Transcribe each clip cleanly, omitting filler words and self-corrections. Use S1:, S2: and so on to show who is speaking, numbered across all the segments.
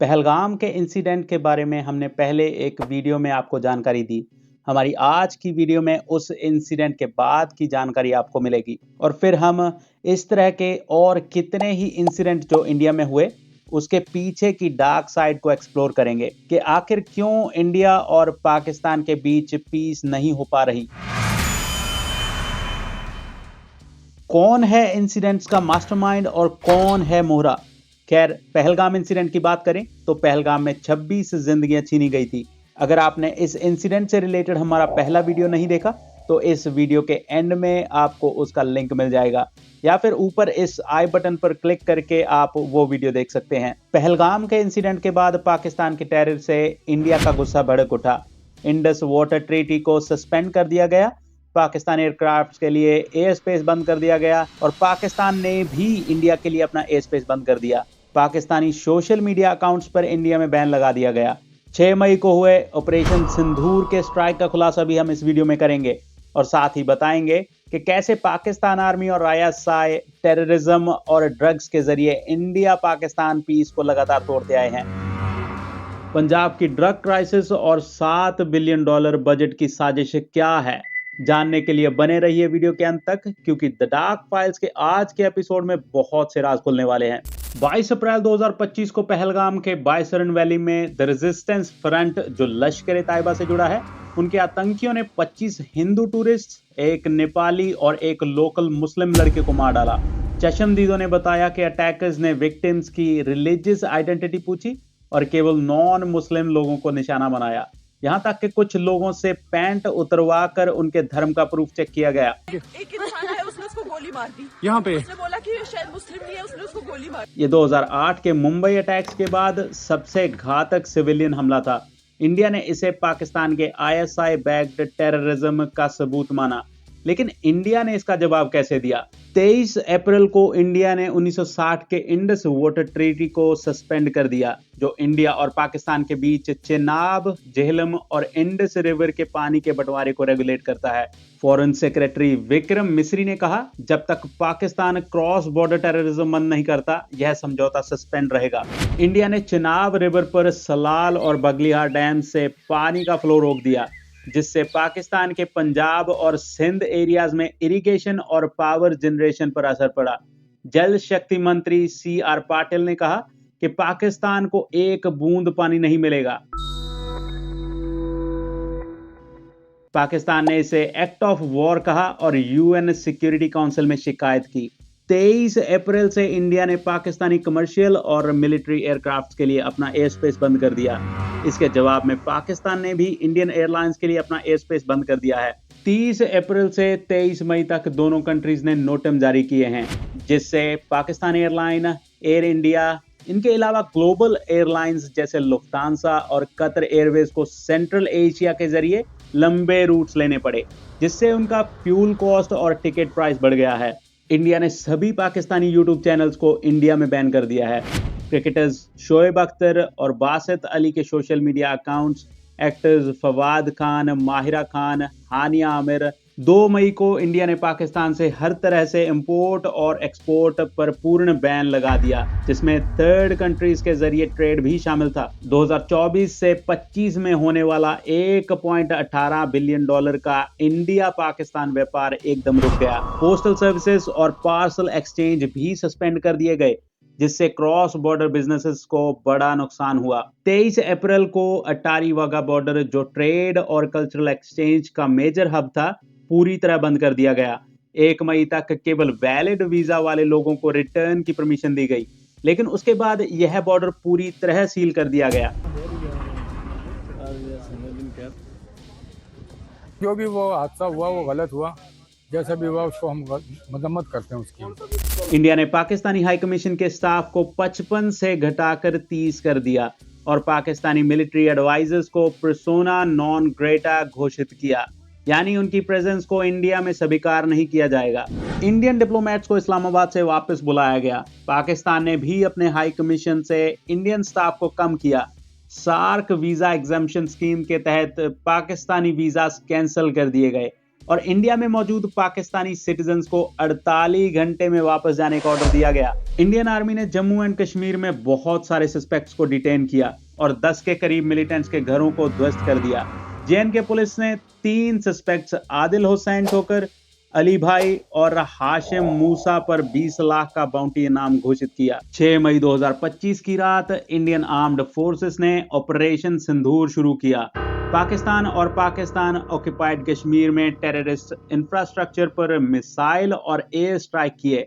S1: पहलगाम के इंसिडेंट के बारे में हमने पहले एक वीडियो में आपको जानकारी दी। हमारी आज की वीडियो में उस इंसिडेंट के बाद की जानकारी आपको मिलेगी और फिर हम इस तरह के और कितने ही इंसिडेंट जो इंडिया में हुए उसके पीछे की डार्क साइड को एक्सप्लोर करेंगे कि आखिर क्यों इंडिया और पाकिस्तान के बीच पीस नहीं हो पा रही। कौन है इंसिडेंट्स का मास्टरमाइंड और कौन है मोहरा। खैर, पहलगाम इंसिडेंट की बात करें तो पहलगाम में 26 जिंदगियां छीनी गई थी। अगर आपने इस इंसिडेंट से रिलेटेड हमारा पहला वीडियो नहीं देखा तो इस वीडियो के एंड में आपको उसका लिंक मिल जाएगा या फिर ऊपर इस आई बटन पर क्लिक करके आप वो वीडियो देख सकते हैं। पहलगाम के इंसिडेंट के बाद पाकिस्तान के टेरर से इंडिया का गुस्सा भड़क उठा। इंडस वाटर ट्रीटी को सस्पेंड कर दिया गया, पाकिस्तान एयरक्राफ्ट के लिए एयर स्पेस बंद कर दिया गया और पाकिस्तान ने भी इंडिया के लिए अपना एयर स्पेस बंद कर दिया। पाकिस्तानी सोशल मीडिया अकाउंट्स पर इंडिया में बैन लगा दिया गया। 6 मई को हुए ऑपरेशन सिंदूर के स्ट्राइक का खुलासा भी हम इस वीडियो में करेंगे और साथ ही बताएंगे कि कैसे पाकिस्तान आर्मी और आईएसआई टेररिज्म और ड्रग्स के जरिए इंडिया पाकिस्तान पीस को लगातार तोड़ते आए हैं। पंजाब की ड्रग क्राइसिस और $7 बिलियन बजट की साजिश क्या है, जानने के लिए बने रहिए वीडियो के अंत तक, क्योंकि द डार्क फाइल्स के आज के एपिसोड में बहुत से राज खुलने वाले हैं। 22 अप्रैल 2025 को पहलगाम के बायसरन वैली में द रेजिस्टेंस फ्रंट जो लश्कर तैयबा से जुड़ा है, उनके आतंकियों ने 25 हिंदू टूरिस्ट, एक नेपाली और एक लोकल मुस्लिम लड़के को मार डाला। चशमदीदों ने बताया कि अटैकर्स ने विक्टिम्स की रिलीजियस आइडेंटिटी पूछी और केवल नॉन मुस्लिम लोगों को निशाना बनाया। यहाँ तक कि कुछ लोगों से पैंट उतरवा कर उनके धर्म का प्रूफ चेक किया गया।
S2: एक इंसान है, उसने उसको गोली मार दी।
S3: यहाँ पे
S2: उसने बोला कि शायद मुस्लिम नहीं है, उसने उसको गोली मार दी।
S1: ये 2008 के मुंबई अटैक्स के बाद सबसे घातक सिविलियन हमला था। इंडिया ने इसे पाकिस्तान के आईएसआई बैक्ड टेररिज्म का सबूत माना, लेकिन इंडिया ने इसका जवाब कैसे दिया। 23 अप्रैल को इंडिया ने 1960 के इंडस वाटर ट्रीटी को सस्पेंड कर दिया, जो इंडिया और पाकिस्तान के बीच चेनाब, झेलम और इंडस रिवर के पानी के बंटवारे को रेगुलेट करता है। फॉरेन सेक्रेटरी विक्रम मिस्री ने कहा, जब तक पाकिस्तान क्रॉस बॉर्डर टेररिज्म बंद नहीं करता, यह समझौता सस्पेंड रहेगा। इंडिया ने चेनाब रिवर पर सलाल और बगलिहार डैम से पानी का फ्लो रोक दिया, जिससे पाकिस्तान के पंजाब और सिंध एरियाज में इरिगेशन और पावर जनरेशन पर असर पड़ा। जल शक्ति मंत्री CR पाटिल ने कहा कि पाकिस्तान को एक बूंद पानी नहीं मिलेगा। पाकिस्तान ने इसे एक्ट ऑफ वॉर कहा और UN सिक्योरिटी काउंसिल में शिकायत की। 23 अप्रैल से इंडिया ने पाकिस्तानी कमर्शियल और मिलिट्री एयरक्राफ्ट के लिए अपना एयर स्पेस बंद कर दिया। इसके जवाब में पाकिस्तान ने भी इंडियन एयरलाइंस के लिए अपना एयर स्पेस बंद कर दिया है। 30 अप्रैल से 23 मई तक दोनों कंट्रीज ने नोटम जारी किए हैं, जिससे पाकिस्तान एयरलाइन, एयर इंडिया, इनके अलावा ग्लोबल एयरलाइंस जैसे लुफ्तांसा और कतर एयरवेज को सेंट्रल एशिया के जरिए लंबे रूट्स लेने पड़े, जिससे उनका फ्यूल कॉस्ट और टिकट प्राइस बढ़ गया है। इंडिया ने सभी पाकिस्तानी यूट्यूब चैनल्स को इंडिया में बैन कर दिया है। क्रिकेटर्स शोएब अख्तर और बासित अली के social media accounts, actors Fawad Khan, Mahira Khan, Hania Aamir. 2 मई को इंडिया ने पाकिस्तान से हर तरह से इंपोर्ट और एक्सपोर्ट पर पूर्ण बैन लगा दिया, जिसमें थर्ड कंट्रीज के जरिए ट्रेड भी शामिल था। 2024 से 25 में होने वाला $1.18 बिलियन का इंडिया पाकिस्तान व्यापार एकदम रुक गया। पोस्टल सर्विसेज और पार्सल एक्सचेंज भी सस्पेंड कर दिए गए, जिससे क्रॉस बॉर्डर बिजनेसेस को बड़ा नुकसान हुआ। 23 अप्रैल को अटारी वाघा बॉर्डर, जो ट्रेड और कल्चरल एक्सचेंज का मेजर हब था, पूरी तरह बंद कर दिया गया। 1 मई तक केवल वैलिड वीजा वाले लोगों को रिटर्न की परमिशन दी गई, लेकिन उसके बाद यह बॉर्डर पूरी तरह सील कर दिया गया।
S3: जो भी वो हादसा हुआ वो गलत हुआ, जैसा भी हुआ उसको हम मजम्मत करते हैं उसकी।
S1: इंडिया ने पाकिस्तानी हाई कमीशन के स्टाफ को 55 से घटाकर 30 कर दिया और पाकिस्तानी मिलिट्री एडवाइजर्स को पर्सोना नॉन ग्रेटा घोषित किया, यानी उनकी प्रेजेंस को इंडिया में स्वीकार नहीं किया जाएगा। इंडियन डिप्लोमेट्स को इस्लामाबाद से वापस बुलाया गया। पाकिस्तान ने भी अपने हाई कमीशन से इंडियन स्टाफ को कम किया। सार्क वीजा एग्जम्पशन स्कीम के तहत पाकिस्तानी वीजा कैंसिल कर दिए गए और इंडिया में मौजूद पाकिस्तानी सिटीजन्स को 48 घंटे में वापस जाने का ऑर्डर दिया गया। इंडियन आर्मी ने जम्मू एंड कश्मीर में बहुत सारे सस्पेक्ट्स को डिटेन किया और 10 के करीब मिलिटेंट्स के घरों को ध्वस्त कर दिया। जेएनके पुलिस ने 3 सस्पेक्ट्स आदिल हुसैन ठोकर, अली भाई और हाशिम मूसा पर 20 लाख का बाउंटी इनाम घोषित किया। 6 मई 2025 की रात इंडियन आर्म्ड फोर्सेस ने ऑपरेशन सिंदूर शुरू किया। पाकिस्तान और पाकिस्तान ऑक्युपाइड कश्मीर में टेररिस्ट इंफ्रास्ट्रक्चर पर मिसाइल और एयर स्ट्राइक किए।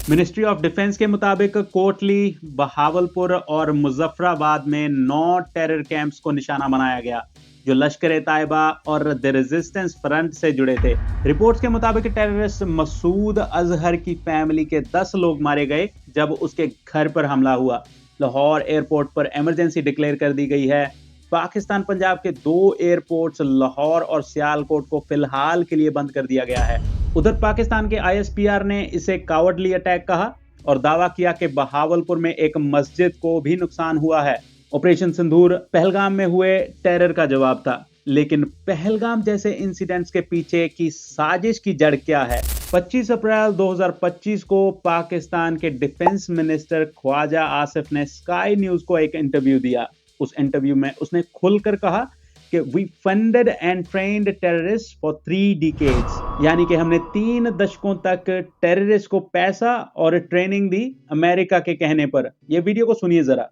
S1: मिनिस्ट्री ऑफ डिफेंस के मुताबिक कोटली, बहावलपुर और मुजफ्फराबाद में 9 टेरर कैंप्स को निशाना बनाया गया जो लश्कर-ए-तैयबा और द रेजिस्टेंस फ्रंट से जुड़े थे। रिपोर्ट्स के मुताबिक टेररिस्ट मसूद अजहर की फैमिली के 10 लोग मारे गए जब उसके घर पर हमला हुआ। लाहौर एयरपोर्ट पर इमरजेंसी डिक्लेयर कर दी गई है। पाकिस्तान पंजाब के 2 एयरपोर्ट्स लाहौर और सियालकोट को फिलहाल के लिए बंद कर दिया गया है। उधर पाकिस्तान के आईएसपीआर ने इसे कावर्डली अटैक कहा और दावा किया कि बहावलपुर में एक मस्जिद को भी नुकसान हुआ है। ऑपरेशन सिंदूर पहलगाम में हुए टेरर का जवाब था, लेकिन पहलगाम जैसे इंसिडेंट्स के पीछे की साजिश की जड़ क्या है? 25 अप्रैल 2025 को पाकिस्तान के डिफेंस मिनिस्टर ख्वाजा आसिफ ने स्काई न्यूज को एक इंटरव्यू दिया। उस इंटरव्यू में उसने खुलकर कहा कि we funded and trained terrorist for 3 decades, यानी कि हमने 3 दशकों तक टेररिस्ट को पैसा और ट्रेनिंग दी अमेरिका के कहने पर। ये वीडियो को सुनिए जरा।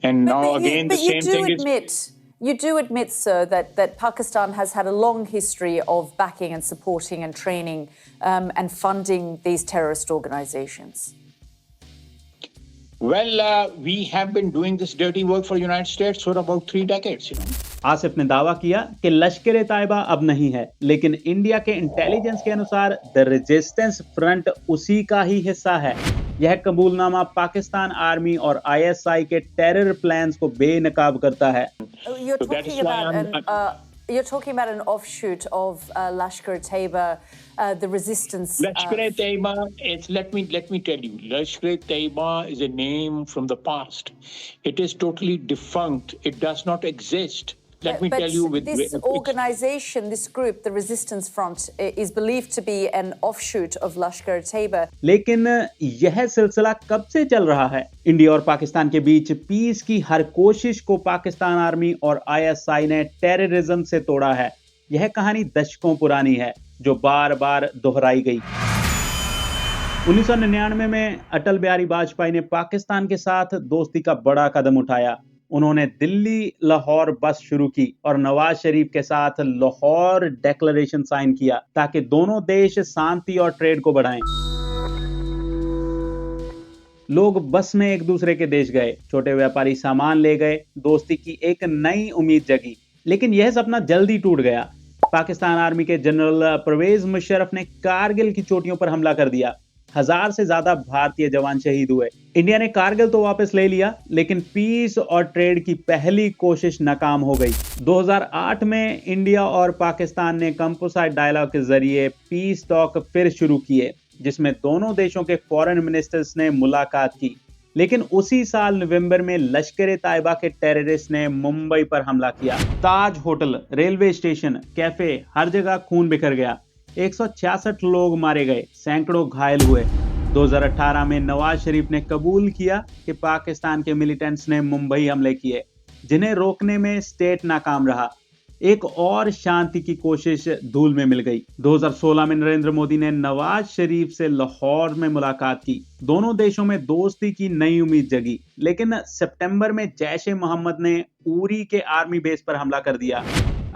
S4: And now again the same thing is.
S5: You do admit, sir, that Pakistan has had a long history of backing and supporting and training and funding these terrorist organizations.
S4: Well, we have been doing this dirty work for United States for about 3 decades, you know.
S1: Asif ने दावा किया कि लश्कर-ए-तैयबा अब नहीं है, लेकिन India के intelligence के अनुसार द रेजिस्टेंस फ्रंट उसी का ही हिस्सा है। यह कबूलनामा पाकिस्तान आर्मी और आईएसआई के टेरर प्लान्स को बेनकाब करता है।
S5: You're talking about an offshoot of Lashkar-e-Taiba, the resistance.
S4: Lashkar-e-Taiba is, let me tell you, Lashkar-e-Taiba is a name from the past. It is totally defunct. It does not exist. Let me tell you, with
S5: this organization, this group, the Resistance Front, is believed to be an offshoot of Lashkar-e-Taiba.
S1: लेकिन यह सिलसिला कब से चल रहा है? India और पाकिस्तान के बीच पीस की हर कोशिश को पाकिस्तान आर्मी और आईएसआई ने टेररिज्म से तोड़ा है। यह कहानी दशकों पुरानी है जो बार बार दोहराई गई। 1999 में अटल बिहारी वाजपेयी ने पाकिस्तान के साथ दोस्ती का बड़ा कदम उठाया। उन्होंने दिल्ली लाहौर बस शुरू की और नवाज शरीफ के साथ लाहौर डिक्लेरेशन साइन किया ताकि दोनों देश शांति और ट्रेड को बढ़ाएं। लोग बस में एक दूसरे के देश गए, छोटे व्यापारी सामान ले गए, दोस्ती की एक नई उम्मीद जगी। लेकिन यह सपना जल्दी टूट गया। पाकिस्तान आर्मी के जनरल परवेज मुशर्रफ ने कारगिल की चोटियों पर हमला कर दिया। 1000 से ज्यादा भारतीय जवान शहीद हुए। इंडिया ने कारगिल तो वापस ले लिया, लेकिन पीस और ट्रेड की पहली कोशिश नाकाम हो गई। 2008 में इंडिया और पाकिस्तान ने कंपोसाइट डायलॉग के जरिए पीस टॉक फिर शुरू किए, जिसमें दोनों देशों के फॉरेन मिनिस्टर्स ने मुलाकात की। लेकिन उसी साल नवंबर में लश्कर-ए-तैयबा के टेररिस्ट ने मुंबई पर हमला किया। ताज होटल, रेलवे स्टेशन, कैफे, हर जगह खून बिखर गया। 166 लोग मारे गए, सैकड़ों घायल हुए। 2018 में नवाज शरीफ ने कबूल किया कि पाकिस्तान के मिलिटेंट्स ने मुंबई हमले किए, जिन्हें रोकने में स्टेट नाकाम रहा। एक और शांति की कोशिश धूल में मिल गई। 2016 में नरेंद्र मोदी ने नवाज शरीफ से लाहौर में मुलाकात की। दोनों देशों में दोस्ती की नई उम्मीद जगी। लेकिन सितंबर में जैश-ए-मोहम्मद ने उरी के आर्मी बेस पर हमला कर दिया।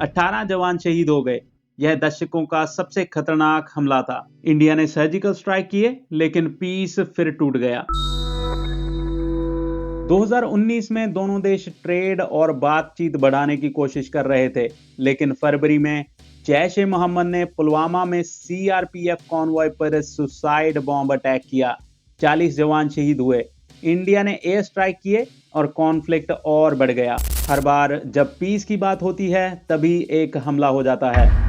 S1: 18 जवान शहीद हो गए। यह दशकों का सबसे खतरनाक हमला था। इंडिया ने सर्जिकल स्ट्राइक किए, लेकिन पीस फिर टूट गया। 2019 में दोनों देश ट्रेड और बातचीत बढ़ाने की कोशिश कर रहे थे, लेकिन फरवरी में जैश-ए-मोहम्मद ने पुलवामा में सीआरपीएफ कॉन्वॉय पर सुसाइड बॉम्ब अटैक किया। 40 जवान शहीद हुए। इंडिया ने एयर स्ट्राइक किए और कॉन्फ्लिक्ट और बढ़ गया। हर बार जब पीस की बात होती है, तभी एक हमला हो जाता है।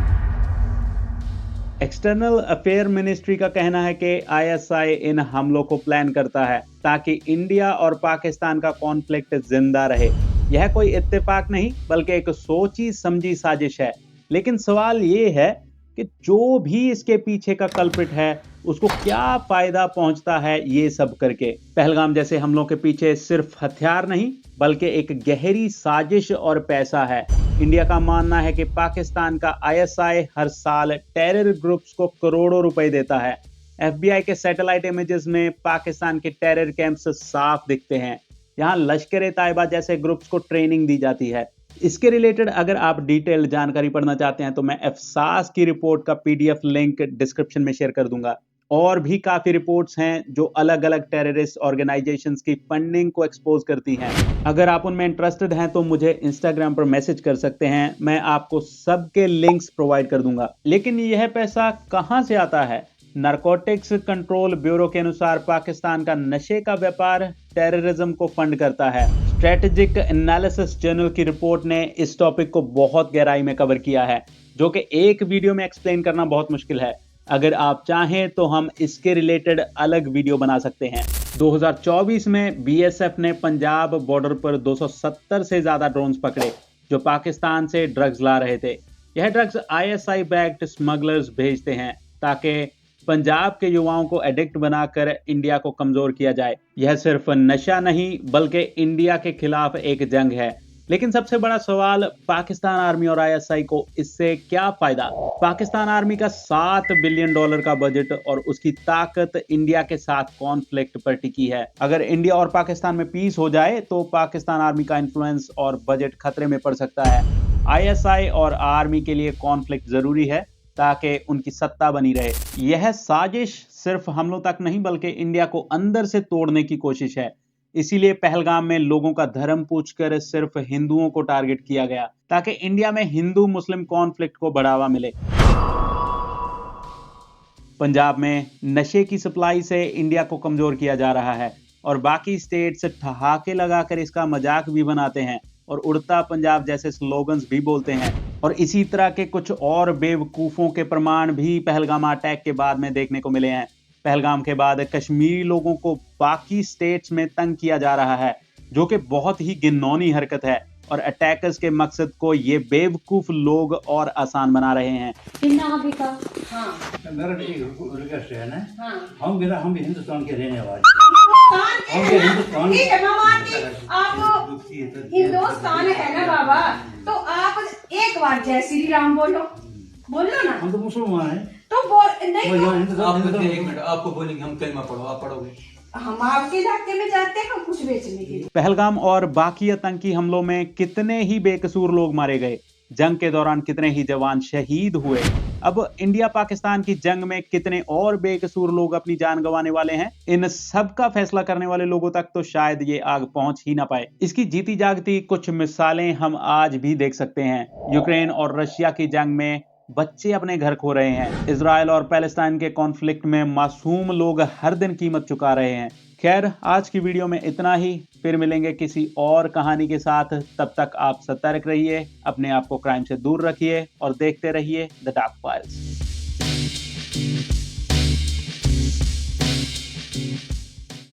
S1: एक्सटर्नल अफेयर मिनिस्ट्री का कहना है कि आईएसआई इन हमलों को प्लान करता है ताकि इंडिया और पाकिस्तान का कॉन्फ्लिक्ट जिंदा रहे। यह कोई इत्तेफाक नहीं बल्कि एक सोची समझी साजिश है। लेकिन सवाल ये है कि जो भी इसके पीछे का कल्प्रिट है उसको क्या फायदा पहुंचता है ये सब करके। पहलगाम जैसे हमलों के पीछे सिर्फ हथियार नहीं बल्कि एक गहरी साजिश और पैसा है। इंडिया का मानना है कि पाकिस्तान का आईएसआई हर साल टेरर ग्रुप्स को करोड़ों रुपए देता है। एफबीआई के सैटेलाइट इमेजेस में पाकिस्तान के टेरर कैंप्स साफ दिखते हैं। यहाँ लश्कर-ए-तैयबा जैसे ग्रुप्स को ट्रेनिंग दी जाती है। इसके रिलेटेड अगर आप डिटेल जानकारी पढ़ना चाहते हैं तो मैं एफसास की रिपोर्ट का पीडीएफ लिंक डिस्क्रिप्शन में शेयर कर दूंगा। और भी काफी रिपोर्ट्स हैं जो अलग अलग टेररिस्ट ऑर्गेनाइजेशंस की फंडिंग को एक्सपोज करती हैं। अगर आप उनमें इंटरेस्टेड हैं तो मुझे इंस्टाग्राम पर मैसेज कर सकते हैं, मैं आपको सबके लिंक्स प्रोवाइड कर दूंगा। लेकिन यह पैसा कहां से आता है? नारकोटिक्स कंट्रोल ब्यूरो के अनुसार पाकिस्तान का नशे का व्यापार टेररिज्म को फंड करता है। स्ट्रेटेजिक एनालिसिस जर्नल की रिपोर्ट ने इस टॉपिक को बहुत गहराई में कवर किया है, जो कि एक वीडियो में एक्सप्लेन करना बहुत मुश्किल है। अगर आप चाहें तो हम इसके रिलेटेड अलग वीडियो बना सकते हैं। 2024 में बीएसएफ ने पंजाब बॉर्डर पर 270 से ज्यादा ड्रोन्स पकड़े जो पाकिस्तान से ड्रग्स ला रहे थे। यह ड्रग्स आईएसआई बैक्ड स्मगलर्स भेजते हैं ताकि पंजाब के युवाओं को एडिक्ट बनाकर इंडिया को कमजोर किया जाए। यह सिर्फ नशा नहीं बल्कि इंडिया के खिलाफ एक जंग है। लेकिन सबसे बड़ा सवाल, पाकिस्तान आर्मी और आईएसआई को इससे क्या फायदा? पाकिस्तान आर्मी का $7 बिलियन का बजट और उसकी ताकत इंडिया के साथ कॉन्फ्लिक्ट पर टिकी है। अगर इंडिया और पाकिस्तान में पीस हो जाए तो पाकिस्तान आर्मी का इन्फ्लुएंस और बजट खतरे में पड़ सकता है। आईएसआई और आर्मी के लिए कॉन्फ्लिक्ट जरूरी है ताकि उनकी सत्ता बनी रहे। यह साजिश सिर्फ हमलों तक नहीं बल्कि इंडिया को अंदर से तोड़ने की कोशिश है। इसीलिए पहलगाम में लोगों का धर्म पूछकर सिर्फ हिंदुओं को टारगेट किया गया ताकि इंडिया में हिंदू मुस्लिम कॉन्फ्लिक्ट को बढ़ावा मिले। पंजाब में नशे की सप्लाई से इंडिया को कमजोर किया जा रहा है और बाकी स्टेट्स ठहाके लगाकर इसका मजाक भी बनाते हैं और उड़ता पंजाब जैसे स्लोगन्स भी बोलते हैं। और इसी तरह के कुछ और बेवकूफों के प्रमाण भी पहलगाम अटैक के बाद में देखने को मिले हैं। पहलगाम के बाद कश्मीरी लोगों को बाकी स्टेट्स में तंग किया जा रहा है, जो कि बहुत ही घिनौनी हरकत है और अटैकर्स के मकसद को ये बेवकूफ लोग और आसान बना रहे हैं।
S6: मेरा एक रिक्वेस्ट है ना, हम भी हिंदुस्तान के रहने वाले
S7: ठीक है, मैं मानती आप हिंदुस्तान है ना बाबा, तो आप एक बार जय श्री राम बोलो ना।
S6: हम तो मुसलमान हैं
S7: तो बोल नहीं
S8: एक मिनट आपको बोलेंगे, हम कलमा पढ़ो, आप पढ़ोगे।
S7: हम आपके इलाके में जाते हैं कुछ बेचने के लिए।
S1: पहलगाम और बाकी आतंकी हमलों में कितने ही बेकसूर लोग मारे गए, जंग के दौरान कितने ही जवान शहीद हुए। अब इंडिया पाकिस्तान की जंग में कितने और बेकसूर लोग अपनी जान गंवाने वाले हैं, इन सब का फैसला करने वाले लोगों तक तो शायद ये आग पहुंच ही ना पाए। इसकी जीती जागती कुछ मिसालें हम आज भी देख सकते हैं। यूक्रेन और रशिया की जंग में बच्चे अपने घर खो रहे हैं। इजराइल और पैलेस्टाइन के कॉन्फ्लिक्ट में मासूम लोग हर दिन कीमत चुका रहे हैं। खैर, आज की वीडियो में इतना ही। फिर मिलेंगे किसी और कहानी के साथ। तब तक आप सतर्क रहिए, अपने आप को क्राइम से दूर रखिए और देखते रहिए द डार्क फाइल्स।